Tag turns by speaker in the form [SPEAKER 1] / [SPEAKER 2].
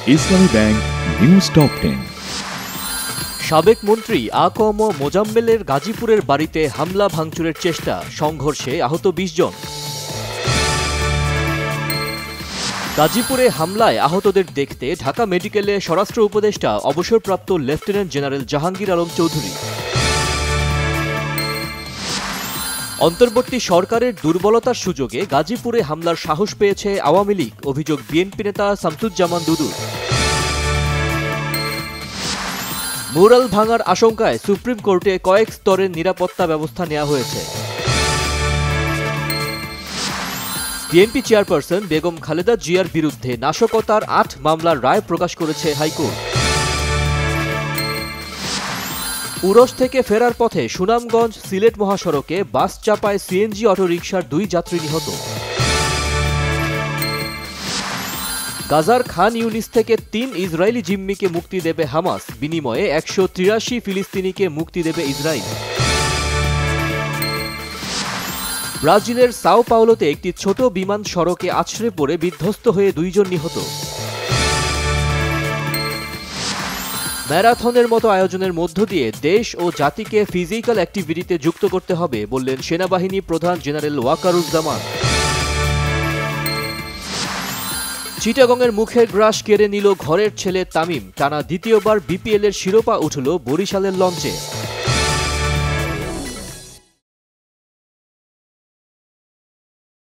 [SPEAKER 1] ইসলামী bank news top 10।
[SPEAKER 2] সাবেক মন্ত্রী আ.ক.ম মোজাম্মেলের গাজীপুরের বাড়িতে হামলা ভাঙচুরের চেষ্টা, সংঘর্ষে আহত 20 জন। গাজীপুরে হামলায় আহতদের দেখতে ঢাকা মেডিকেলে স্বরাষ্ট্র উপদেষ্টা অবসরপ্রাপ্ত লেফটেন্যান্ট জেনারেল জাহাঙ্গীর আলম চৌধুরী। অন্তর্বর্তী সরকারের দুর্বলতার সুযোগে গাজীপুরে হামলার সাহস পেয়েছে আওয়ামী লীগ, অভিযোগ বিএনপি নেতা শামসুজ্জামান দুদুর। মুরাল ভাঙার আশঙ্কায় সুপ্রিম কোর্টে কয়েক স্তরের নিরাপত্তা ব্যবস্থা নেওয়া হয়েছে। বিএনপি চেয়ারপারসন বেগম খালেদা জিয়ার বিরুদ্ধে নাশকতার 8 মামলার রায় প্রকাশ করেছে হাইকোর্ট। উরস থেকে ফেরার পথে সুনামগঞ্জ সিলেট মহাসড়কে বাস চাপায় সিএনজি অটোরিকশার 2 যাত্রী নিহত। গাজার খান ইউনিস থেকে 3 ইসরায়েলি জিম্মিকে মুক্তি দেবে হামাস, বিনিময়ে 183 ফিলিস্তিনিকে মুক্তি দেবে ইসরায়েল। ব্রাজিলের সাও পাওলোতে একটি ছোট বিমান সড়কে আছড়ে পড়ে বিধ্বস্ত হয়ে 2 জন নিহত। ম্যারাথনের মতো আয়োজনের মধ্য দিয়ে দেশ ও জাতিকে ফিজিক্যাল অ্যাক্টিভিটিতে যুক্ত করতে হবে বললেন সেনাবাহিনী প্রধান জেনারেল ওয়াকারুজ্জামান। চিটাগংয়ের মুখের গ্রাস কেড়ে নিল ঘরের ছেলে তামিম, টানা দ্বিতীয়বার বিপিএল এর শিরোপা উঠল বরিশালের লঞ্চে।